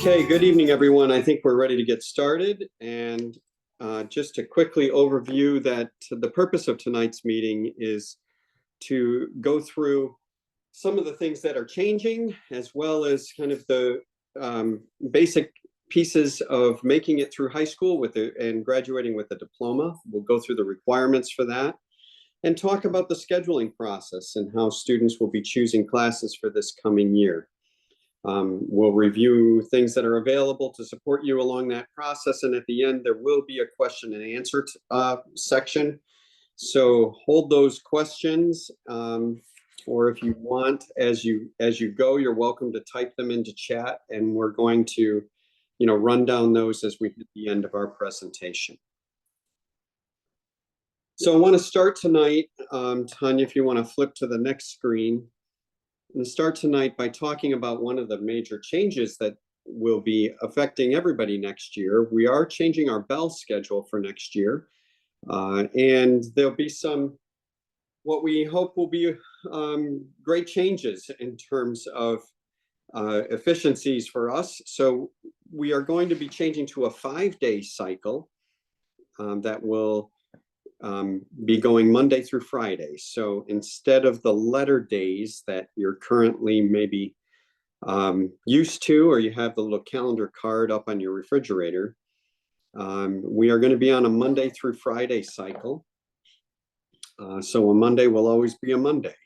Okay, good evening, everyone. I think we're ready to get started. And just to quickly overview that the purpose of tonight's meeting is to go through some of the things that are changing, as well as kind of the basic pieces of making it through high school and graduating with a diploma. We'll go through the requirements for that and talk about the scheduling process and how students will be choosing classes for this coming year. We'll review things that are available to support you along that process. And at the end, there will be a question and answer section. So hold those questions, or if you want, as you go, you're welcome to type them into chat, and we're going to, run down those as we hit the end of our presentation. So I want to start tonight, Tanya, if you want to flip to the next screen. I'm going to start tonight by talking about one of the major changes that will be affecting everybody next year. We are changing our bell schedule for next year, and there'll be some, what we hope will be great changes in terms of efficiencies for us. So we are going to be changing to a 5-day cycle that will be going Monday through Friday. So instead of the letter days that you're currently maybe used to, or you have the little calendar card up on your refrigerator, we are going to be on a Monday through Friday cycle. So a Monday will always be a Monday.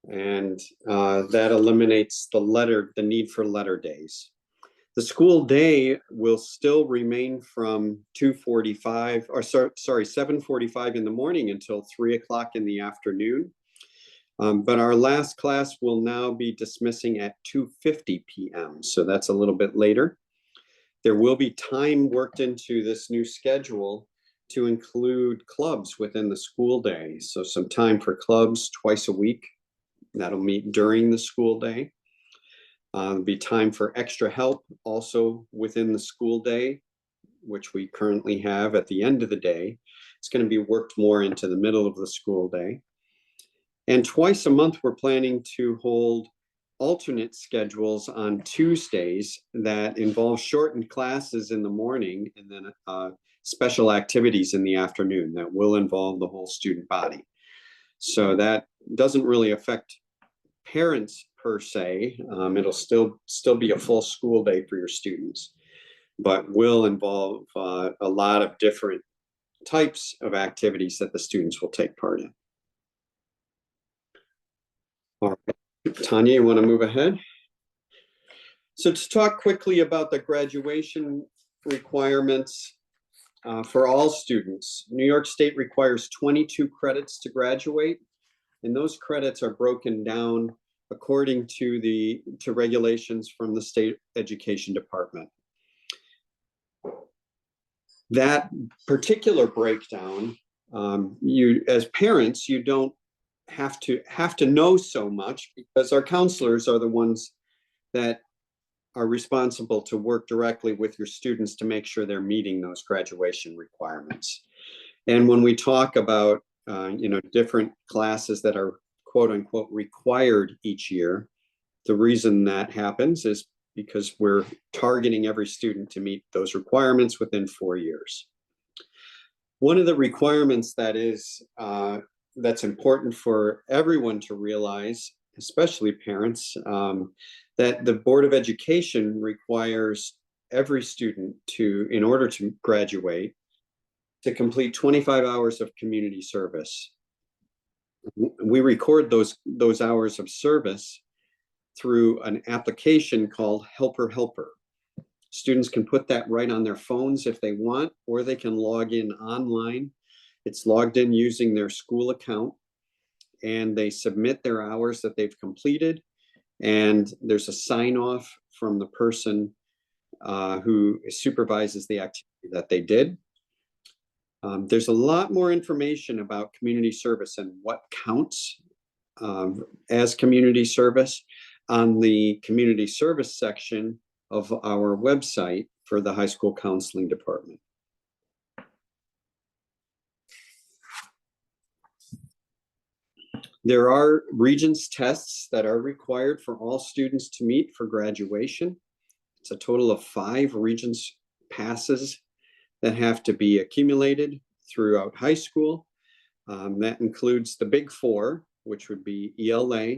And that eliminates the need for letter days. The school day will still remain from 7:45 in the morning until 3 o'clock in the afternoon. But our last class will now be dismissing at 2:50 p.m. So that's a little bit later. There will be time worked into this new schedule to include clubs within the school day. So some time for clubs twice a week. That'll meet during the school day. There'll be time for extra help also within the school day, which we currently have at the end of the day. It's going to be worked more into the middle of the school day. And twice a month, we're planning to hold alternate schedules on Tuesdays that involve shortened classes in the morning and then special activities in the afternoon that will involve the whole student body. So that doesn't really affect parents per se. It'll still be a full school day for your students, but will involve a lot of different types of activities that the students will take part in. All right, Tanya, you want to move ahead? So to talk quickly about the graduation requirements for all students, New York State requires 22 credits to graduate, and those credits are broken down according to regulations from the state education department. That particular breakdown, you as parents, you don't have to know so much, because our counselors are the ones that are responsible to work directly with your students to make sure they're meeting those graduation requirements. And when we talk about different classes that are quote unquote required each year, the reason that happens is because we're targeting every student to meet those requirements within 4 years. One of the requirements that's important for everyone to realize, especially parents, that the Board of Education requires every student in order to graduate, to complete 25 hours of community service. We record those hours of service through an application called Helper Helper. Students can put that right on their phones if they want, or they can log in online. It's logged in using their school account, and they submit their hours that they've completed, and there's a sign off from the person who supervises the activity that they did. There's a lot more information about community service and what counts as community service on the community service section of our website for the high school counseling department. There are Regents tests that are required for all students to meet for graduation. It's a total of 5 Regents passes that have to be accumulated throughout high school. That includes the big 4, which would be ELA,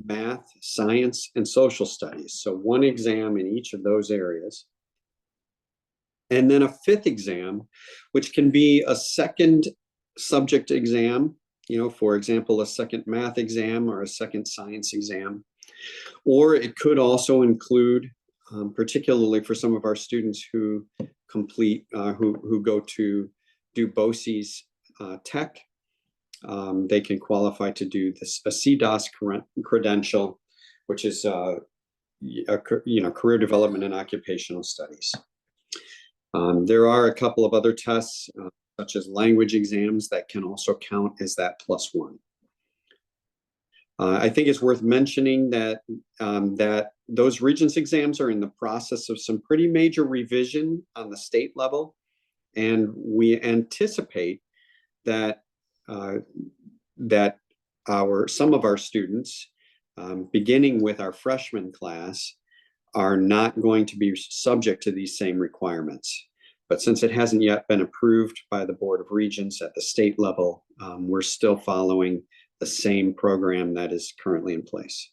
math, science, and social studies. So 1 exam in each of those areas. And then a 5th exam, which can be a second subject exam, for example, a second math exam or a second science exam. Or it could also include, particularly for some of our students who complete, who go to do BOCES Tech, they can qualify to do this, a CDOS credential, which is career development and occupational studies. There are a couple of other tests, such as language exams, that can also count as that +1. I think it's worth mentioning that that those Regents exams are in the process of some pretty major revision on the state level, and we anticipate that some of our students, beginning with our freshman class, are not going to be subject to these same requirements. But since it hasn't yet been approved by the Board of Regents at the state level, we're still following the same program that is currently in place.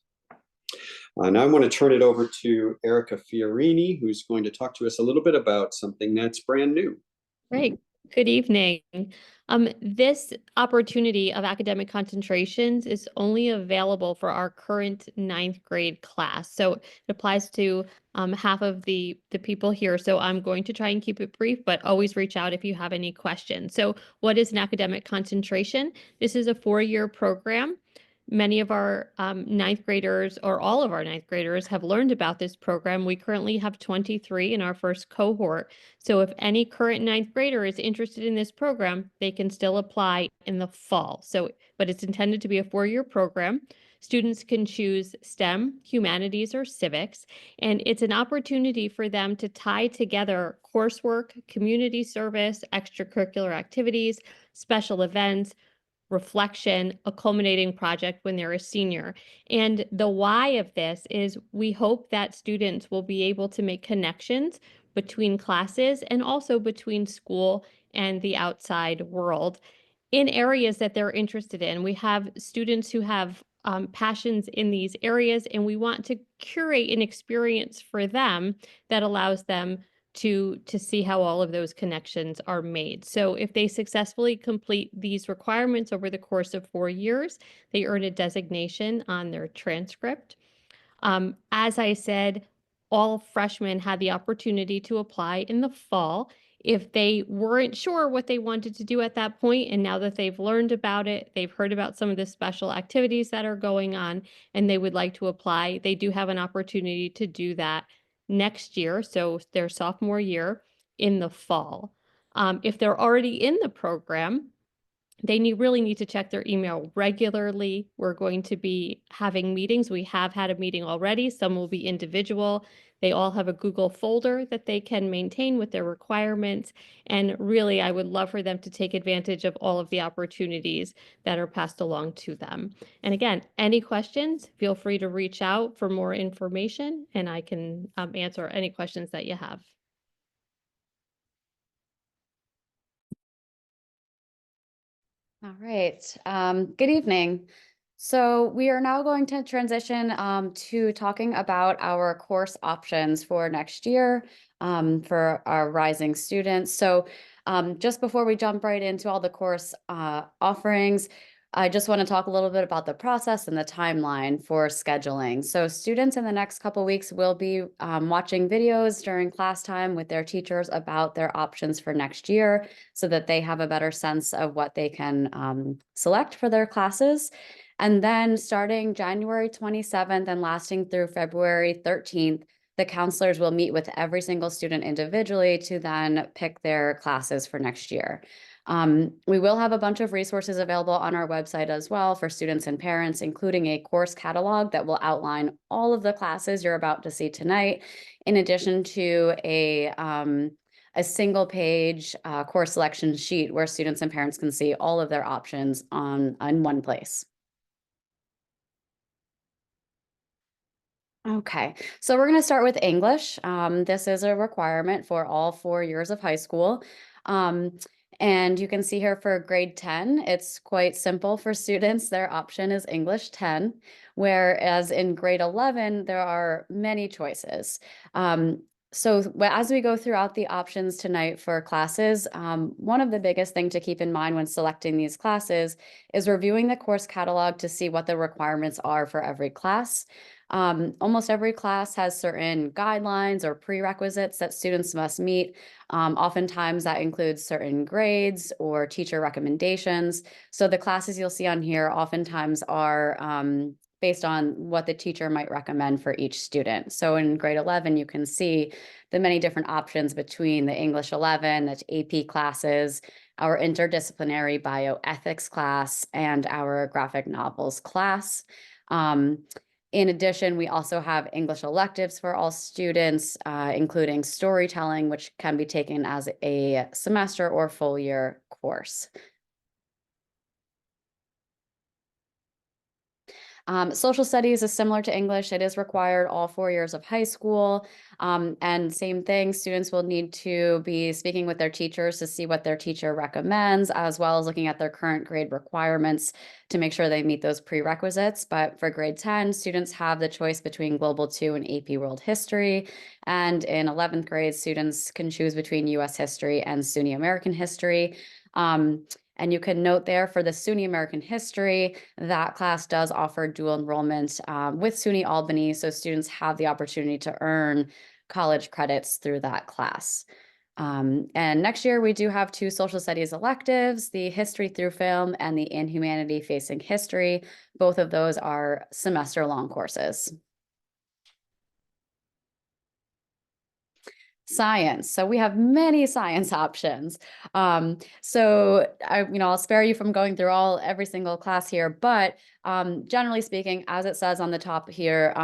Now I want to turn it over to Erica Fiorini, who's going to talk to us a little bit about something that's brand new. Great. Good evening. This opportunity of academic concentrations is only available for our current 9th grade class. So it applies to half of the people here. So I'm going to try and keep it brief, but always reach out if you have any questions. So what is an academic concentration? This is a 4-year program. Many of our 9th graders, or all of our 9th graders, have learned about this program. We currently have 23 in our first cohort. So if any current 9th grader is interested in this program, they can still apply in the fall. But it's intended to be a 4-year program. Students can choose STEM, humanities, or civics, and it's an opportunity for them to tie together coursework, community service, extracurricular activities, special events, reflection, a culminating project when they're a senior. And the why of this is we hope that students will be able to make connections between classes and also between school and the outside world in areas that they're interested in. We have students who have passions in these areas, and we want to curate an experience for them that allows them to see how all of those connections are made. So if they successfully complete these requirements over the course of 4 years, they earn a designation on their transcript. As I said, all freshmen had the opportunity to apply in the fall. If they weren't sure what they wanted to do at that point, and now that they've learned about it, they've heard about some of the special activities that are going on, and they would like to apply, they do have an opportunity to do that next year, so their sophomore year in the fall. If they're already in the program, they really need to check their email regularly. We're going to be having meetings. We have had a meeting already. Some will be individual. They all have a Google folder that they can maintain with their requirements. And really, I would love for them to take advantage of all of the opportunities that are passed along to them. And again, any questions, feel free to reach out for more information, and I can answer any questions that you have. All right. Good evening. So we are now going to transition to talking about our course options for next year for our rising students. So just before we jump right into all the course offerings, I just want to talk a little bit about the process and the timeline for scheduling. So students in the next couple of weeks will be watching videos during class time with their teachers about their options for next year so that they have a better sense of what they can select for their classes. And then starting January 27th and lasting through February 13th, the counselors will meet with every single student individually to then pick their classes for next year. We will have a bunch of resources available on our website as well for students and parents, including a course catalog that will outline all of the classes you're about to see tonight, in addition to a single page course selection sheet where students and parents can see all of their options in one place. Okay, so we're going to start with English. This is a requirement for all 4 years of high school. Um, and you can see here for grade 10, it's quite simple for students. Their option is English 10, whereas in grade 11, there are many choices. As we go throughout the options tonight for classes, one of the biggest thing to keep in mind when selecting these classes is reviewing the course catalog to see what the requirements are for every class. Almost every class has certain guidelines or prerequisites that students must meet. Oftentimes that includes certain grades or teacher recommendations. So the classes you'll see on here oftentimes are based on what the teacher might recommend for each student. So in grade 11, you can see the many different options between the English 11, the AP classes, our interdisciplinary bioethics class, and our graphic novels class. In addition, we also have English electives for all students, including storytelling, which can be taken as a semester or full year course. Social studies is similar to English. It is required all 4 years of high school. And same thing, students will need to be speaking with their teachers to see what their teacher recommends, as well as looking at their current grade requirements to make sure they meet those prerequisites. But for grade 10, students have the choice between Global 2 and AP World History. And in 11th grade, students can choose between US History and SUNY American History. And you can note there for the SUNY American History, that class does offer dual enrollment with SUNY Albany, so students have the opportunity to earn college credits through that class. And next year, we do have 2 social studies electives, the History Through Film and the Inhumanity Facing History. Both of those are semester-long courses. Science. So we have many science options. I'll spare you from going through every single class here, but generally speaking, as it says on the top here,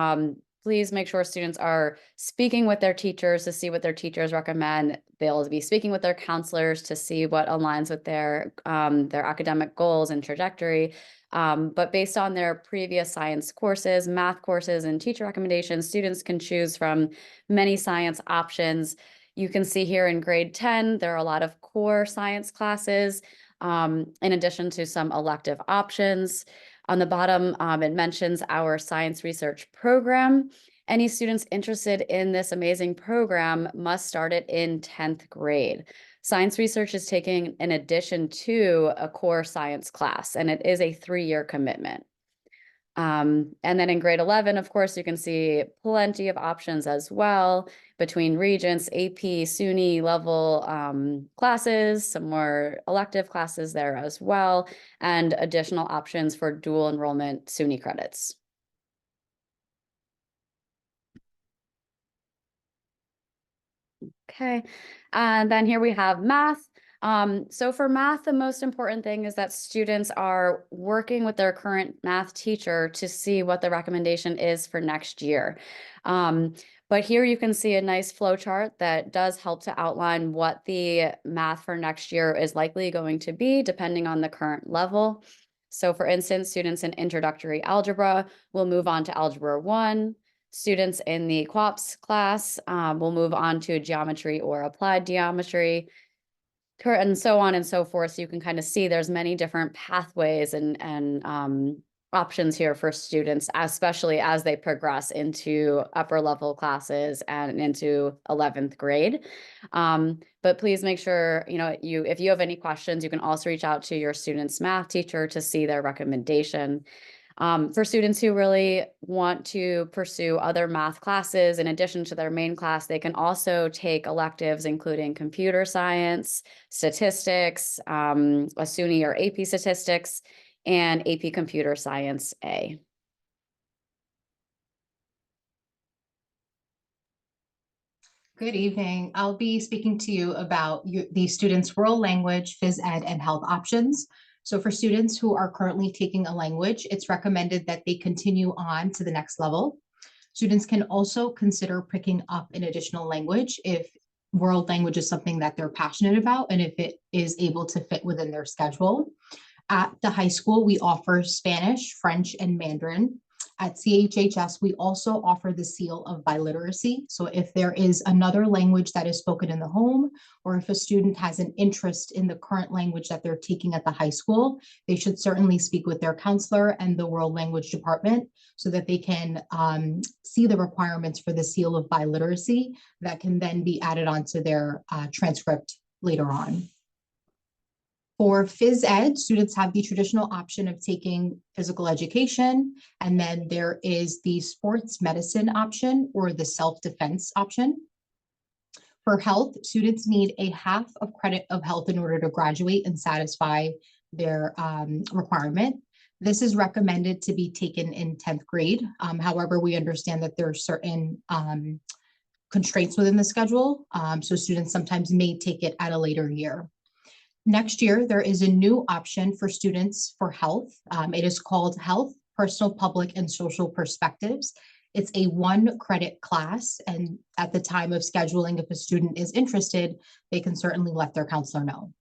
please make sure students are speaking with their teachers to see what their teachers recommend. They'll be speaking with their counselors to see what aligns with their academic goals and trajectory. But based on their previous science courses, math courses, and teacher recommendations, students can choose from many science options. You can see here in grade 10, there are a lot of core science classes, in addition to some elective options. On the bottom, it mentions our science research program. Any students interested in this amazing program must start it in 10th grade. Science research is taken in addition to a core science class, and it is a 3-year commitment. And then in grade 11, of course, you can see plenty of options as well between Regents, AP, SUNY level classes, some more elective classes there as well, and additional options for dual enrollment SUNY credits. Okay, and then here we have math. So for math, the most important thing is that students are working with their current math teacher to see what the recommendation is for next year. But here you can see a nice flow chart that does help to outline what the math for next year is likely going to be depending on the current level. So for instance, students in introductory algebra will move on to algebra 1. Students in the QUOPS class will move on to geometry or applied geometry, and so on and so forth. So you can kind of see there's many different pathways and options here for students, especially as they progress into upper level classes and into 11th grade. But please make sure, if you have any questions, you can also reach out to your student's math teacher to see their recommendation. For students who really want to pursue other math classes in addition to their main class, they can also take electives including computer science, statistics, a SUNY or AP statistics, and AP Computer Science A. Good evening. I'll be speaking to you about the students' world language, phys ed, and health options. So for students who are currently taking a language, it's recommended that they continue on to the next level. Students can also consider picking up an additional language if world language is something that they're passionate about and if it is able to fit within their schedule. At the high school, we offer Spanish, French, and Mandarin. At CHHS, we also offer the seal of biliteracy. So if there is another language that is spoken in the home, or if a student has an interest in the current language that they're taking at the high school, they should certainly speak with their counselor and the world language department so that they can see the requirements for the seal of biliteracy that can then be added onto their transcript later on. For phys ed, students have the traditional option of taking physical education, and then there is the sports medicine option or the self-defense option. For health, students need a half of credit of health in order to graduate and satisfy their requirement. This is recommended to be taken in 10th grade. However, we understand that there are certain constraints within the schedule, so students sometimes may take it at a later year. Next year, there is a new option for students for health. It is called Health, Personal, Public, and Social Perspectives. It's a 1 credit class, and at the time of scheduling, if a student is interested, they can certainly let their counselor know.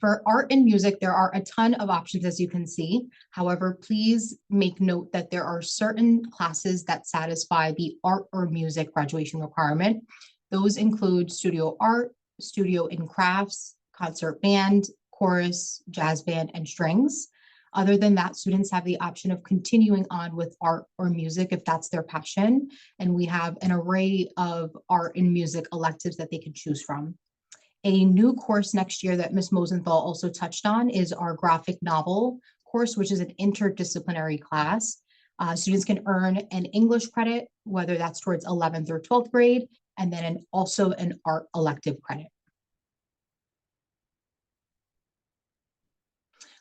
For art and music, there are a ton of options, as you can see. However, please make note that there are certain classes that satisfy the art or music graduation requirement. Those include studio art, studio in crafts, concert band, chorus, jazz band, and strings. Other than that, students have the option of continuing on with art or music if that's their passion. And we have an array of art and music electives that they can choose from. A new course next year that Ms. Mosenthal also touched on is our graphic novel course, which is an interdisciplinary class. Students can earn an English credit, whether that's towards 11th or 12th grade, and then also an art elective credit.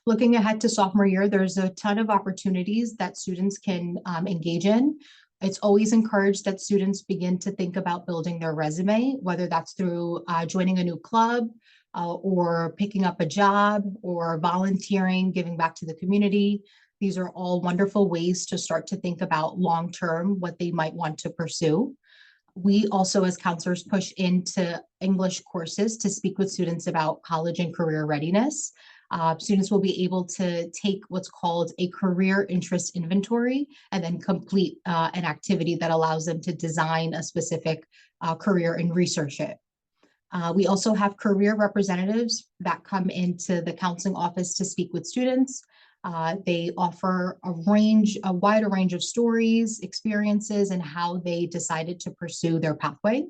Looking ahead to sophomore year, there's a ton of opportunities that students can engage in. It's always encouraged that students begin to think about building their resume, whether that's through joining a new club or picking up a job or volunteering, giving back to the community. These are all wonderful ways to start to think about long-term what they might want to pursue. We also, as counselors, push into English courses to speak with students about college and career readiness. Students will be able to take what's called a career interest inventory and then complete an activity that allows them to design a specific career and research it. We also have career representatives that come into the counseling office to speak with students. They offer a wider range of stories, experiences, and how they decided to pursue their pathway.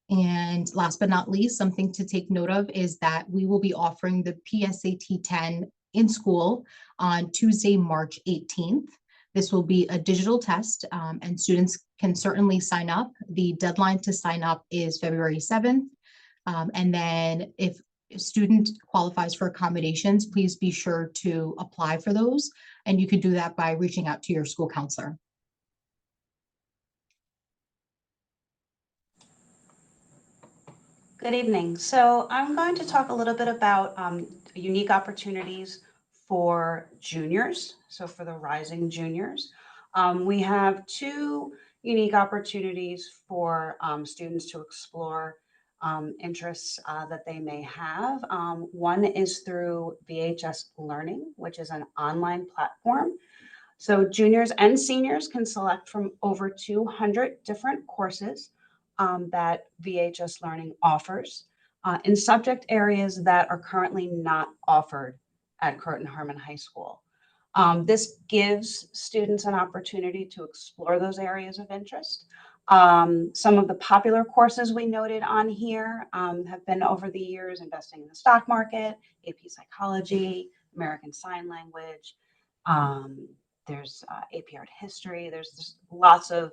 And last but not least, something to take note of is that we will be offering the PSAT 10 in school on Tuesday, March 18th. This will be a digital test and students can certainly sign up. The deadline to sign up is February 7th. And then if a student qualifies for accommodations, please be sure to apply for those. And you can do that by reaching out to your school counselor. Good evening. So I'm going to talk a little bit about unique opportunities for juniors, so for the rising juniors. We have 2 unique opportunities for students to explore interests that they may have. One is through VHS Learning, which is an online platform. So juniors and seniors can select from over 200 different courses that VHS Learning offers in subject areas that are currently not offered at Croton Harmon High School. This gives students an opportunity to explore those areas of interest. Some of the popular courses we noted on here have been over the years: investing in the stock market, AP Psychology, American Sign Language. There's AP Art History. There's just lots of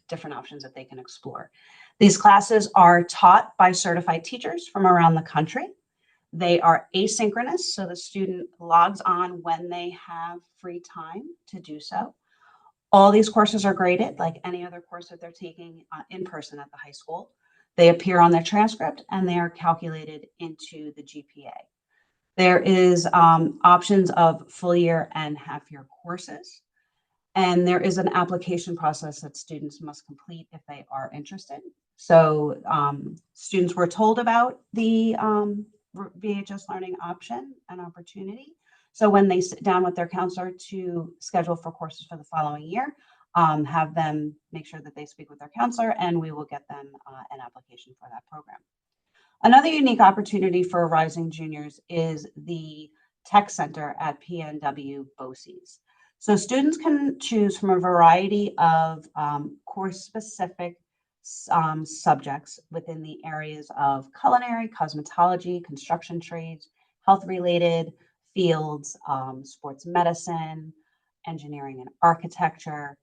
different options that they can explore. These classes are taught by certified teachers from around the country. They are asynchronous, so the student logs on when they have free time to do so. All these courses are graded like any other course that they're taking in person at the high school. They appear on their transcript and they are calculated into the GPA. There is options of full year and half year courses. And there is an application process that students must complete if they are interested. So students were told about the VHS learning option and opportunity. So when they sit down with their counselor to schedule for courses for the following year, have them make sure that they speak with their counselor, and we will get them an application for that program. Another unique opportunity for rising juniors is the Tech Center at PNW BOCES. So students can choose from a variety of course-specific subjects within the areas of culinary, cosmetology, construction trades, health-related fields, sports medicine, engineering and architecture,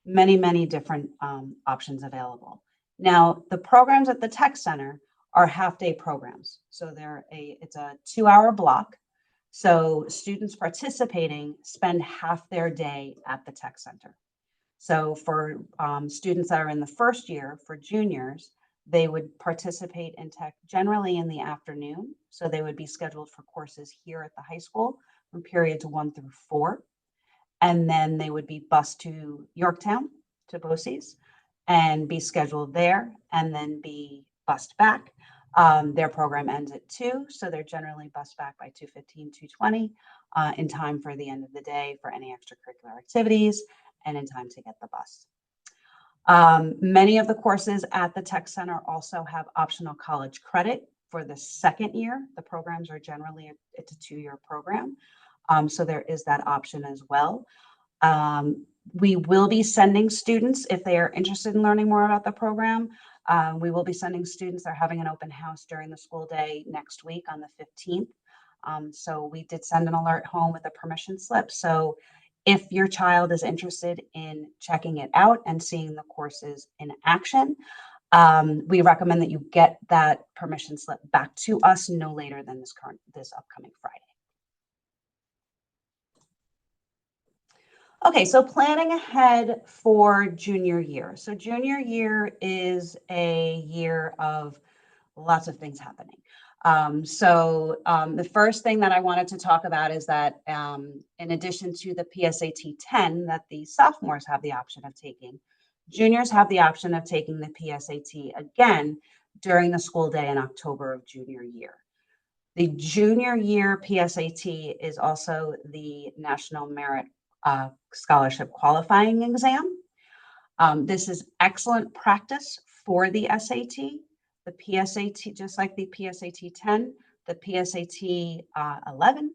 many different options available. Now, the programs at the Tech Center are half-day programs. So it's a 2-hour block. So students participating spend half their day at the Tech Center. So for students that are in the first year, for juniors, they would participate in tech generally in the afternoon. So they would be scheduled for courses here at the high school from periods 1 through 4. And then they would be bused to Yorktown, to BOCES, and be scheduled there, and then be bused back. Their program ends at 2, so they're generally bused back by 2:15, 2:20, in time for the end of the day for any extracurricular activities, and in time to get the bus. Many of the courses at the Tech Center also have optional college credit for the second year. The programs are generally, it's a 2-year program. So there is that option as well. We will be sending students, if they are interested in learning more about the program, we will be sending students. They're having an open house during the school day next week on the 15th. So we did send an alert home with a permission slip. So if your child is interested in checking it out and seeing the courses in action, we recommend that you get that permission slip back to us no later than this upcoming Friday. Okay, so planning ahead for junior year. So junior year is a year of lots of things happening. The first thing that I wanted to talk about is that in addition to the PSAT 10 that the sophomores have the option of taking, juniors have the option of taking the PSAT again during the school day in October of junior year. The junior year PSAT is also the National Merit Scholarship Qualifying Exam. This is excellent practice for the SAT. The PSAT, just like the PSAT 10, the PSAT 11,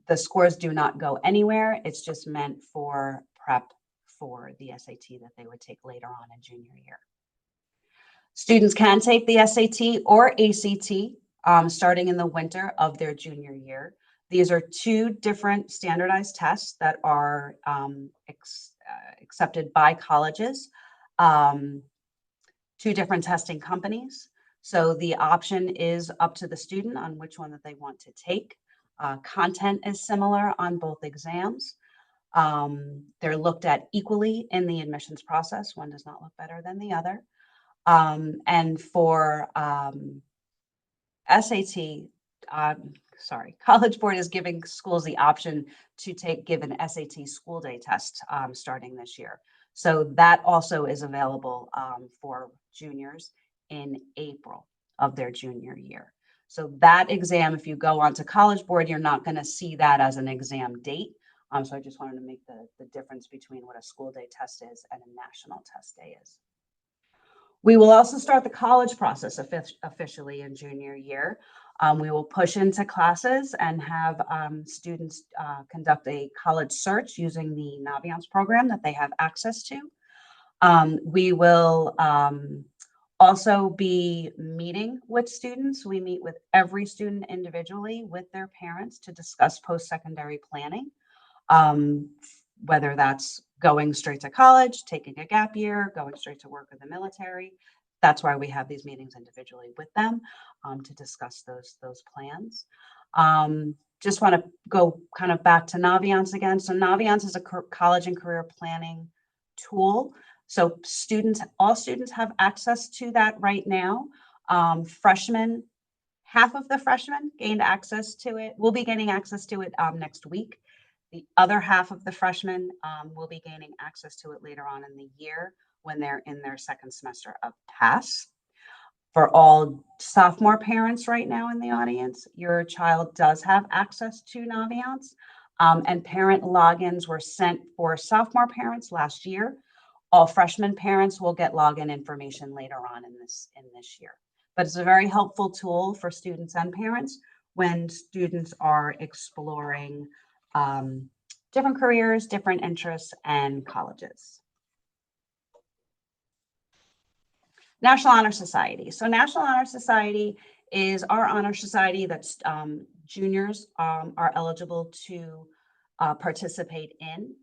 the scores do not go anywhere. It's just meant for prep for the SAT that they would take later on in junior year. Students can take the SAT or ACT starting in the winter of their junior year. These are 2 different standardized tests that are accepted by colleges, 2 different testing companies. So the option is up to the student on which one that they want to take. Content is similar on both exams. They're looked at equally in the admissions process. One does not look better than the other. And for SAT, College Board is giving schools the option to give an SAT school day test starting this year. So that also is available for juniors in April of their junior year. So that exam, if you go onto College Board, you're not going to see that as an exam date. So I just wanted to make the difference between what a school day test is and a national test day is. We will also start the college process officially in junior year. We will push into classes and have students conduct a college search using the Naviance program that they have access to. We will also be meeting with students. We meet with every student individually with their parents to discuss post-secondary planning, whether that's going straight to college, taking a gap year, going straight to work in the military. That's why we have these meetings individually with them to discuss those plans. Just want to go kind of back to Naviance again. So Naviance is a college and career planning tool. So all students have access to that right now. Freshmen, half of the freshmen gained access to it. We'll be gaining access to it next week. The other half of the freshmen will be gaining access to it later on in the year when they're in their second semester of PASS. For all sophomore parents right now in the audience, your child does have access to Naviance. And parent logins were sent for sophomore parents last year. All freshman parents will get login information later on in this year. But it's a very helpful tool for students and parents when students are exploring different careers, different interests, and colleges. National Honor Society. So National Honor Society is our honor society that's juniors are eligible to participate in.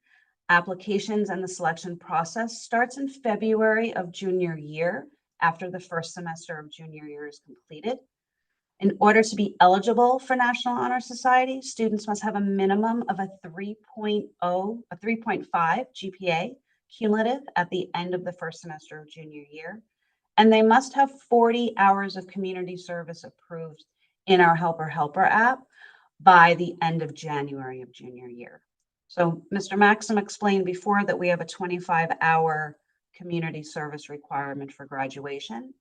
Applications and the selection process starts in February of junior year after the first semester of junior year is completed. In order to be eligible for National Honor Society, students must have a minimum of a 3.5 GPA cumulative at the end of the first semester of junior year. And they must have 40 hours of community service approved in our Helper app by the end of January of junior year. So Mr. Maxim explained before that we have a 25-hour community service requirement for graduation.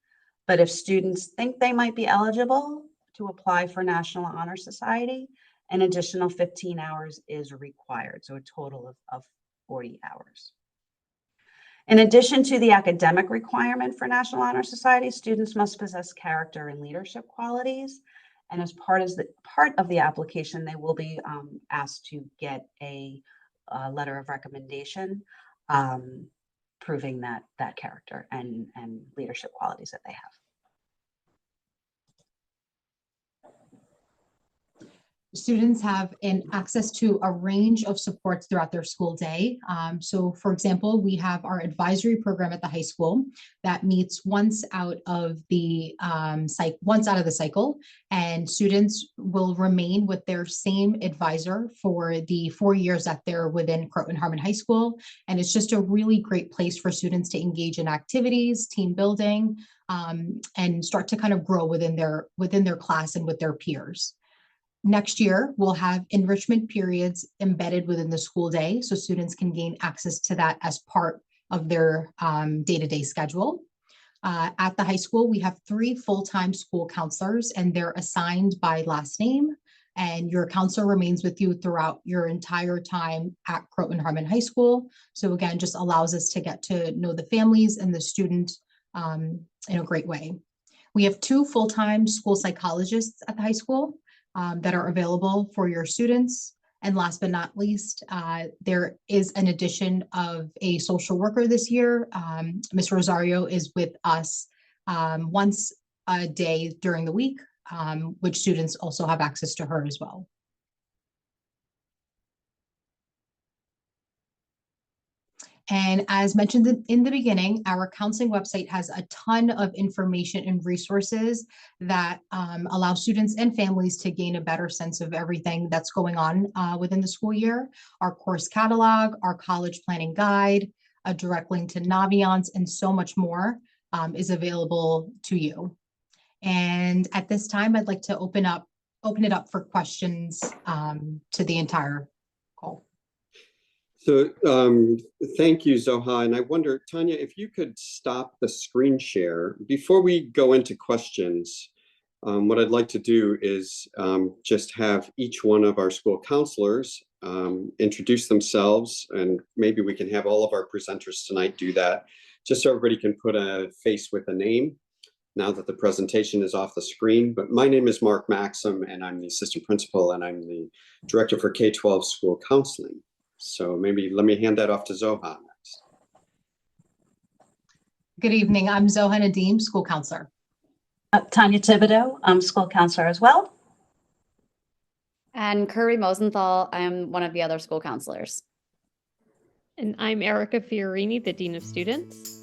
But if students think they might be eligible to apply for National Honor Society, an additional 15 hours is required, so a total of 40 hours. In addition to the academic requirement for National Honor Society, students must possess character and leadership qualities. And as part of the application, they will be asked to get a letter of recommendation proving that character and leadership qualities that they have. Students have access to a range of supports throughout their school day. So for example, we have our advisory program at the high school that meets once out of the cycle, and students will remain with their same advisor for the 4 years that they're within Croton Harmon High School. And it's just a really great place for students to engage in activities, team building, and start to kind of grow within their class and with their peers. Next year, we'll have enrichment periods embedded within the school day, so students can gain access to that as part of their day-to-day schedule. At the high school, we have 3 full-time school counselors, and they're assigned by last name, and your counselor remains with you throughout your entire time at Croton Harmon High School. So again, just allows us to get to know the families and the student in a great way. We have 2 full-time school psychologists at the high school that are available for your students. And last but not least, there is an addition of a social worker this year. Ms. Rosario is with us once a day during the week, which students also have access to her as well. And as mentioned in the beginning, our counseling website has a ton of information and resources that allow students and families to gain a better sense of everything that's going on within the school year. Our course catalog, our college planning guide, a direct link to Naviance, and so much more is available to you. And at this time, I'd like to open it up for questions to the entire call. So thank you, Zoha. And I wonder, Tanya, if you could stop the screen share. Before we go into questions, what I'd like to do is just have each one of our school counselors introduce themselves, and maybe we can have all of our presenters tonight do that, just so everybody can put a face with a name now that the presentation is off the screen. But my name is Mark Maxim, and I'm the assistant principal, and I'm the director for K-12 school counseling. So maybe let me hand that off to Zoha next. Good evening. I'm Zoha Nadeem, school counselor. Tanya Thibodeau, I'm school counselor as well. And Curry Mosenthal, I'm one of the other school counselors. And I'm Erica Fiorini, the Dean of Students.